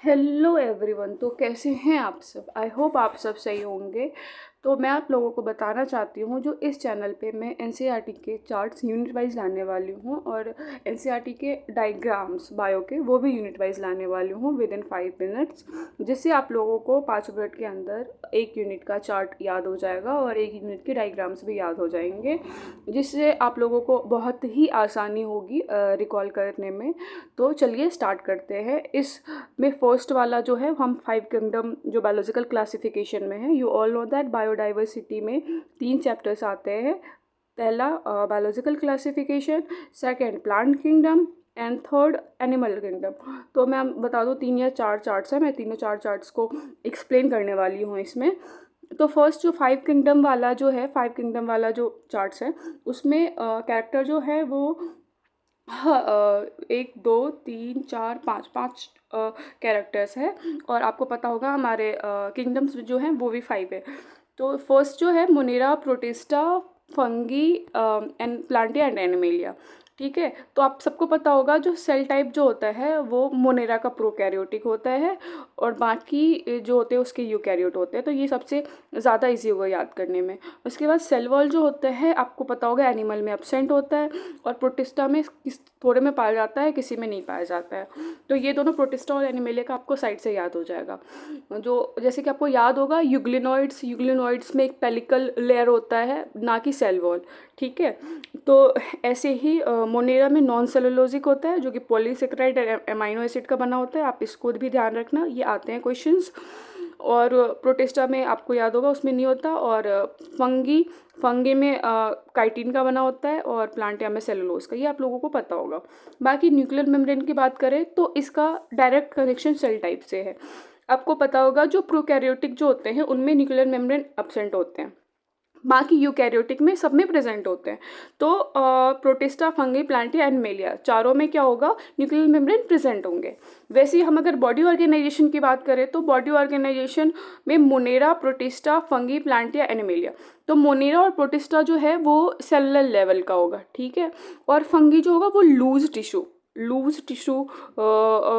Hello everyone. तो कैसे हैं आप सब? आई होप आप सब सही होंगे। तो मैं आप लोगों को बताना चाहती हूँ जो इस चैनल पे मैं एनसीईआरटी के चार्ट्स यूनिट वाइज लाने वाली हूँ और एनसीईआरटी के डायग्राम्स बायो के वो भी यूनिट वाइज लाने वाली हूँ विद इन 5 मिनट्स, जिससे आप लोगों को 5 मिनट के अंदर एक यूनिट का चार्ट याद हो जाएगा और एक यूनिट के डायग्राम्स भी याद हो जाएंगे, जिससे आप लोगों को बहुत ही आसानी होगी रिकॉल करने में। तो चलिए स्टार्ट करते हैं। इस में फर्स्ट वाला जो है हम 5 किंगडम जो बायोलॉजिकल क्लासिफिकेशन में है, you all know that biodiversity में 3 चैप्टर्स आते हैं। पहला biological classification, second plant kingdom and third animal kingdom. तो मैं बता दूँ 3 या 4 चार्ट्स हैं, मैं तीनों 4 चार्ट्स को एक्सप्लेन करने वाली हूँ इसमें। तो फर्स्ट जो 5 किंगडम वाला जो है, 5 किंगडम वाला जो चार्ट्स है उसमें कैरेक्टर जो है वो हाँ 1 2 3 4 5 कैरेक्टर्स है। और आपको पता होगा हमारे किंगडम्स जो हैं वो भी 5 है। तो फर्स्ट जो है Monera, Protista, Fungi and Plantae and Animalia. ठीक है, तो आप सबको पता होगा जो सेल टाइप जो होता है वो मोनेरा का प्रोकैरियोटिक होता है और बाकी जो होते हैं उसके यूकैरियोट होते हैं। तो ये सबसे ज़्यादा इजी होगा याद करने में। उसके बाद सेल वॉल जो होता है आपको पता होगा एनिमल में एब्सेंट होता है और प्रोटिस्टा में थोड़े में पाया जाता है, किसी में नहीं पाया जाता है। तो ये दोनों प्रोटिस्टा और एनिमेलिया का आपको साइड से याद हो जाएगा। जो जैसे कि आपको याद होगा यूग्लिनॉइड्स में एक पेलिकल लेयर होता है, ना कि सेल वॉल। ठीक है, तो ऐसे ही मोनेरा में नॉन सेलुलोजिक होता है जो कि पॉलीसेकेराइड एमाइनो एसिड का बना होता है। आप इसको भी ध्यान रखना, ये आते हैं क्वेश्चंस। और प्रोटिस्टा में आपको याद होगा उसमें नहीं होता। और फंगी में काइटिन का बना होता है और प्लांटिया में सेलुलोज का, ये आप लोगों को पता होगा। बाकी न्यूक्लियर मेम्ब्रेन की बात करें तो इसका डायरेक्ट कनेक्शन सेल टाइप से है। आपको पता होगा जो प्रोकैरियोटिक जो होते हैं उनमें न्यूक्लियर मेम्ब्रेन एब्सेंट होते हैं, बाकी यूकैरियोटिक में सब में प्रेजेंट होते हैं। तो प्रोटिस्टा, फंगी, प्लांटिया एंड मेलिया चारों में क्या होगा, न्यूक्लियर मेम्ब्रेन प्रेजेंट होंगे। वैसे ही हम अगर बॉडी ऑर्गेनाइजेशन की बात करें तो बॉडी ऑर्गेनाइजेशन में मोनेरा, प्रोटिस्टा, फंगी, प्लांटिया, एनिमेलिया। तो मोनेरा और प्रोटिस्टा जो है वो सेलुलर लेवल का होगा। ठीक है, और फंगी जो होगा वो लूज टिश्यू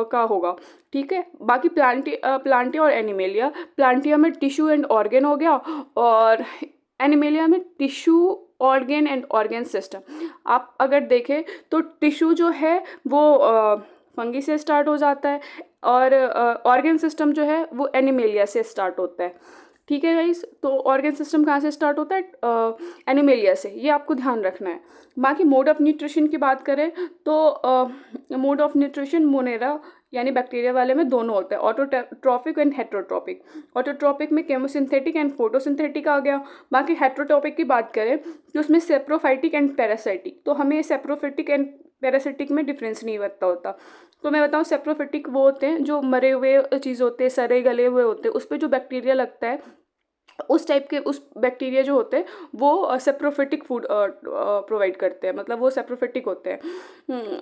का होगा। ठीक है, बाकी प्लांटिया और एनिमेलिया, प्लांटिया में टिश्यू एंड ऑर्गेन हो गया और एनिमेलिया में tissue, organ and organ system. आप अगर देखें तो टिश्यू जो है वो फंगी से स्टार्ट हो जाता है और ऑर्गेन सिस्टम जो है वो एनिमेलिया से स्टार्ट होता है। ठीक है गाइस, तो ऑर्गेन सिस्टम कहाँ से स्टार्ट होता है, एनिमेलिया से, ये आपको ध्यान रखना है। बाकी मोड ऑफ न्यूट्रिशन की बात करें तो मोड ऑफ न्यूट्रिशन मोनेरा यानी बैक्टीरिया वाले में दोनों होते हैं, ऑटोट्रॉपिक एंड हेट्रोट्रॉपिक। ऑटोट्रॉपिक में केमोसिंथेटिक एंड फोटोसिंथेटिक आ गया। बाकी हेट्रोट्रॉपिक की बात करें तो उसमें सेप्रोफाइटिक एंड पैरासाइटिक। तो हमें सेप्रोफिटिक एंड पैरासिटिक में डिफरेंस नहीं पता होता। तो मैं बताऊँ, सेप्रोफिटिक वो होते हैं जो मरे हुए चीज़ होते हैं, सड़े गले हुए होते हैं, उस पर जो बैक्टीरिया लगता है उस टाइप के उस बैक्टीरिया जो होते हैं वो सेप्रोफिटिक फूड प्रोवाइड करते हैं, मतलब वो सेप्रोफिटिक होते हैं।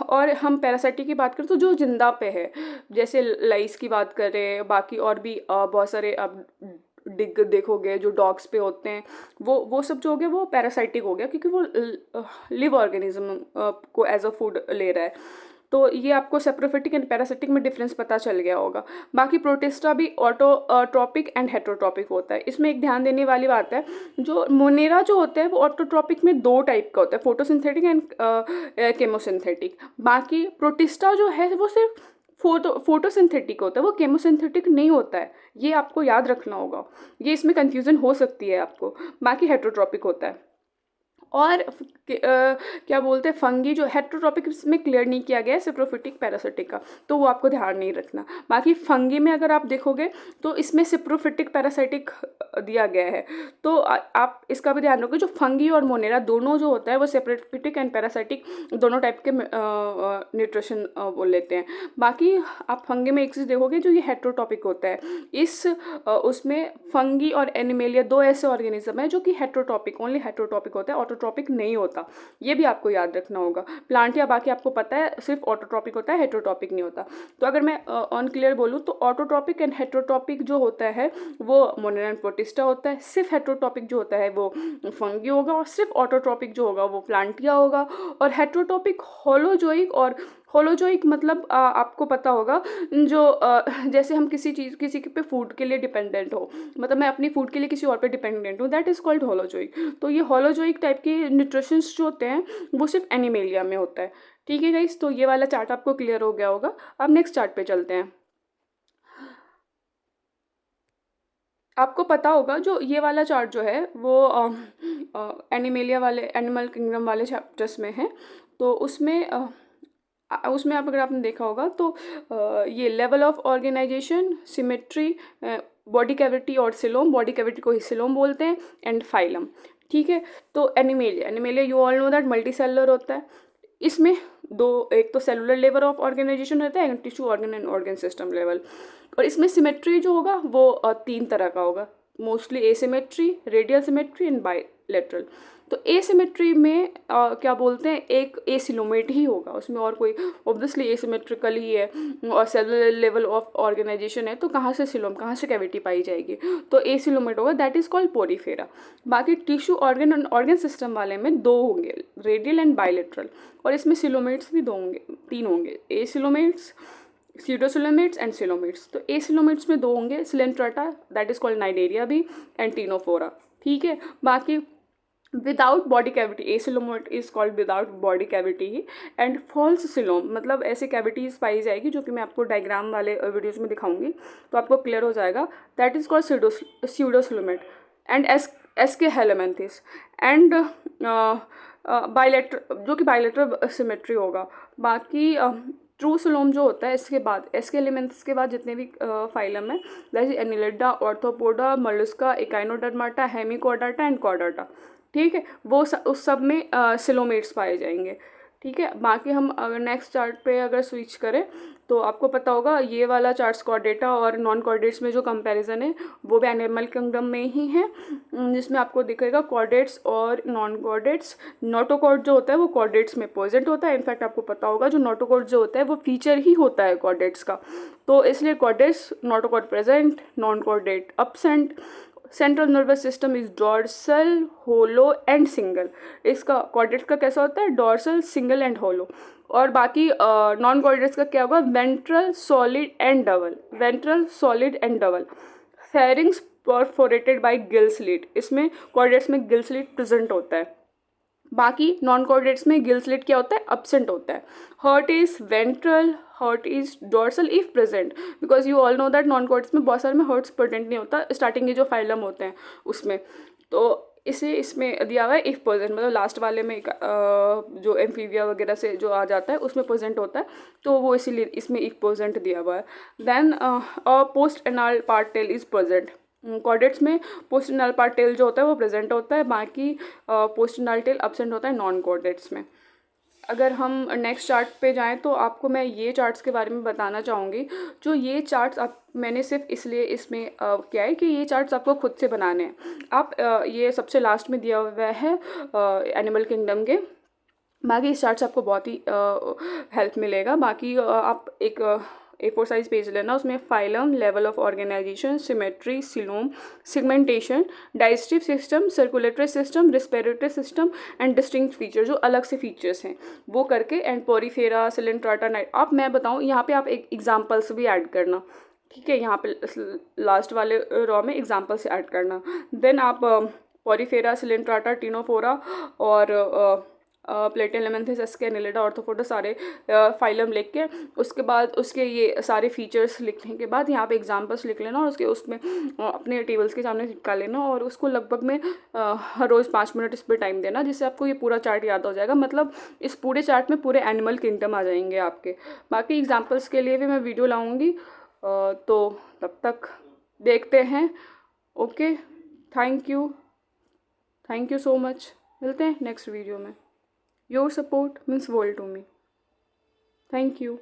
और हम पैरासाइटिक की बात करें तो जो जिंदा पे है, जैसे लाइस की बात करें, बाकी और भी बहुत सारे अब डिग देखोगे जो डॉग्स पे होते हैं, वो सब जो हो गया वो पैरासाइटिक हो गया, क्योंकि वो लिव ऑर्गेनिज्म को एज अ फूड ले रहा है। तो ये आपको सेप्रोफिटिक एंड पैरासिटिक में डिफरेंस पता चल गया होगा। बाकी प्रोटिस्टा भी ऑटोट्रॉपिक एंड हेट्रोट्रॉपिक होता है। इसमें एक ध्यान देने वाली बात है, जो मोनेरा जो होता है वो ऑटोट्रॉपिक में 2 टाइप का होता है, फोटोसिंथेटिक एंड केमोसिंथेटिक। बाकी प्रोटिस्टा जो है वो सिर्फ फोटोसिंथेटिक होता है, वो केमोसिंथेटिक नहीं होता है, ये आपको याद रखना होगा, ये इसमें कंफ्यूजन हो सकती है आपको। बाकी हेट्रोट्रॉपिक होता है। और क्या बोलते हैं, फंगी जो हेट्रोट्रॉपिक में क्लियर नहीं किया गया है सिप्रोफिटिक पैरासिटिक का, तो वो आपको ध्यान नहीं रखना। बाकी फंगी में अगर आप देखोगे तो इसमें सिप्रोफिटिक पैरासिटिक दिया गया है, तो आप इसका भी ध्यान रखो। जो फंगी और मोनेरा दोनों जो होता है वो सेप्रोफिटिक एंड पैरासिटिक दोनों टाइप के न्यूट्रिशन वो लेते हैं। बाकी आप फंगी में एक चीज़ देखोगे जो ये हेट्रोटॉपिक होता है, उसमें फंगी और एनिमेलिया 2 ऐसे ऑर्गेनिज्म है जो कि हेट्रोटॉपिक, ओनली हेट्रोटॉपिक होता है, ऑटोट्रॉपिक नहीं होता, ये भी आपको याद रखना होगा। प्लांट या बाकी आपको पता है सिर्फ ऑटोट्रॉपिक होता है, हेट्रोटॉपिक नहीं होता। तो अगर मैं ऑन क्लियर बोलूँ तो ऑटोट्रॉपिक एंड हेट्रोटॉपिक जो होता है वो मोनेरा एंड प्रोटिस्टा होता है, सिर्फ हेट्रोटॉपिक जो होता है वो फंगी होगा और सिर्फ ऑटोट्रॉपिक जो होगा वो प्लांटिया होगा। और हेट्रोटॉपिक होलोजोइक और होलोजोइक मतलब आपको पता होगा जो जैसे हम किसी पे फूड के लिए डिपेंडेंट हो, मतलब मैं अपनी फूड के लिए किसी और पे डिपेंडेंट हूँ, दैट इज़ कॉल्ड होलोजोइक। तो ये होलोजोइक टाइप के न्यूट्रिशंस जो होते हैं वो सिर्फ एनिमेलिया में होता है। ठीक है गाइस, तो ये वाला चार्ट आपको क्लियर हो गया होगा। अब नेक्स्ट चार्ट पे चलते हैं। आपको पता होगा जो ये वाला चार्ट जो है वो एनिमेलिया वाले एनिमल किंगडम वाले चैप्टर्स में है। तो उसमें आप अगर आपने देखा होगा तो ये level of organisation, symmetry, body cavity और सिलोम, बॉडी कैविटी को ही सिलोम बोलते हैं, एंड फाइलम। ठीक है, तो animalia animalia you all know that multi cellular होता है। इसमें दो, एक तो सेलुलर लेवल ऑफ ऑर्गेनाइजेशन रहता है, tissue organ and organ system level. और इसमें सिमेट्री जो होगा वो तीन तरह का होगा, mostly asymmetry, radial symmetry and bilateral. तो एसिमेट्री में क्या बोलते हैं, एक एसिलोमेट ही होगा उसमें, और कोई ऑब्वियसली एसिमेट्रिकल ही है और सेलुलर लेवल ऑफ ऑर्गेनाइजेशन है, तो कहाँ से सिलोम, कहाँ से कैविटी पाई जाएगी, तो एसिलोमेट होगा, दैट इज कॉल्ड पोरीफेरा। बाकी tissue organ and organ system वाले में दो होंगे, रेडियल एंड बाइलेटरल, और इसमें सिलोमेट्स भी दो होंगे, तीन होंगे, एसिलोमेट्स, सीडोसिलोमेट्स एंड सिलोमेट्स। तो एसिलोमेट्स में दो होंगे, coelenterata that is called cnidaria भी, एंड टीनोफोरा। ठीक है, बाकी without body cavity, acoelomate is called without body cavity ही, एंड फॉल्स सिलोम मतलब ऐसे कैविटीज पाई जाएगी जो कि मैं आपको डायग्राम वाले वीडियोज में दिखाऊंगी तो आपको क्लियर हो जाएगा, that is called pseudocoelomate and S के हेलेमेंथिस एंड बाइलेटर, जो कि बाइलेटर सिमेट्री होगा। बाकी ट्रू सिलोम जो होता है इसके बाद, इसके एलिमेंट्स के बाद जितने भी फाइलम है, जैसे Annelida, Arthropoda, Mollusca, Echinodermata, Hemichordata and Chordata. ठीक है, वो उस सब में सिलोमेट्स पाए जाएंगे। ठीक है, बाकी हम अगर नेक्स्ट चार्ट पे अगर स्विच करें तो आपको पता होगा ये वाला चार्ट्स कॉर्डेटा और नॉन कॉर्डेट्स में जो कंपैरिजन है वो भी एनिमल किंगडम में ही है, जिसमें आपको दिखेगा कॉर्डेट्स और नॉन कॉर्डेट्स। नोटोकॉर्ड जो होता है वो कॉर्डेट्स में प्रेजेंट होता है, इनफैक्ट आपको पता होगा जो नोटोकॉर्ड जो होता है वो फीचर ही होता है कॉर्डेट्स का, तो इसलिए chordates notochord present, non chordate absent. Central nervous system is dorsal, hollow and single. इसका कॉर्डेट्स का कैसा होता है, डॉर्सल, सिंगल एंड होलो। और बाकी नॉन कॉर्डेट्स का क्या होगा, ventral, solid and double, ventral, solid and double. Pharynx perforated bye Gill slit, इसमें कॉर्डेट्स में गिल स्लिट प्रेजेंट होता है। बाकी नॉन कॉर्डेट्स में गिल स्लिट क्या होता है, अब्सेंट होता है। Heart is ventral, heart is dorsal if present, because you all know that non chordates में बहुत सारे में हर्ट्स प्रेजेंट नहीं होता, स्टार्टिंग के जो फाइलम होते हैं उसमें। तो इसे इसमें दिया हुआ है इफ प्रेजेंट, मतलब लास्ट वाले में जो एम्फीबिया वगैरह से जो आ जाता है उसमें प्रेजेंट होता है, तो वो इसीलिए इसमें इफ प्रेजेंट दिया हुआ है। Then post anal part tail is present, chordates में पोस्ट एनाल पार्ट टेल जो होता है वो प्रेजेंट होता है, बाकी पोस्ट एनाल टेल अब्सेंट होता है नॉन कॉर्डेट्स में। अगर हम नेक्स्ट चार्ट पे जाएं तो आपको मैं ये चार्ट्स के बारे में बताना चाहूँगी। जो ये चार्ट्स आप मैंने सिर्फ इसलिए इसमें किया है कि ये चार्ट्स आपको खुद से बनाने हैं। आप ये सबसे लास्ट में दिया हुआ है एनिमल किंगडम के, बाकी इस चार्ट से आपको बहुत ही हेल्प मिलेगा। बाकी आप एक A4 साइज पेज लेना, उसमें phylum, level of organisation, symmetry, coelom, segmentation, digestive system, circulatory system, respiratory system and distinct feature, जो अलग से फीचर्स हैं वो करके, एंड पोरीफेरा, सिलेंट्राटा, नाइट। आप मैं बताऊँ यहाँ पे आप एक एग्जाम्पल्स भी ऐड करना, ठीक है, यहाँ पे लास्ट वाले रॉ में एग्जाम्पल से ऐड करना। देन आप पोरीफेरा, सिलेंट्राटा, टीनोफोरा और प्लेटिन, लेमेंथिस, एस्के, एनिलिडा, ऑर्थोपोडा सारे फाइलम लिख के, उसके बाद उसके ये सारे फीचर्स लिखने के बाद यहाँ पे एग्जाम्पल्स लिख लेना, और उसके उसमें अपने टेबल्स के सामने चिपका लेना, और उसको लगभग में हर रोज़ 5 मिनट इस पर टाइम देना, जिससे आपको ये पूरा चार्ट याद हो जाएगा। मतलब इस पूरे चार्ट में पूरे एनिमल किंगडम आ जाएंगे आपके। बाकी एग्जाम्पल्स के लिए भी मैं वीडियो लाऊँगी, तो तब तक देखते हैं। Okay, thank you so much, मिलते हैं नेक्स्ट वीडियो में। Your support means world to me. Thank you.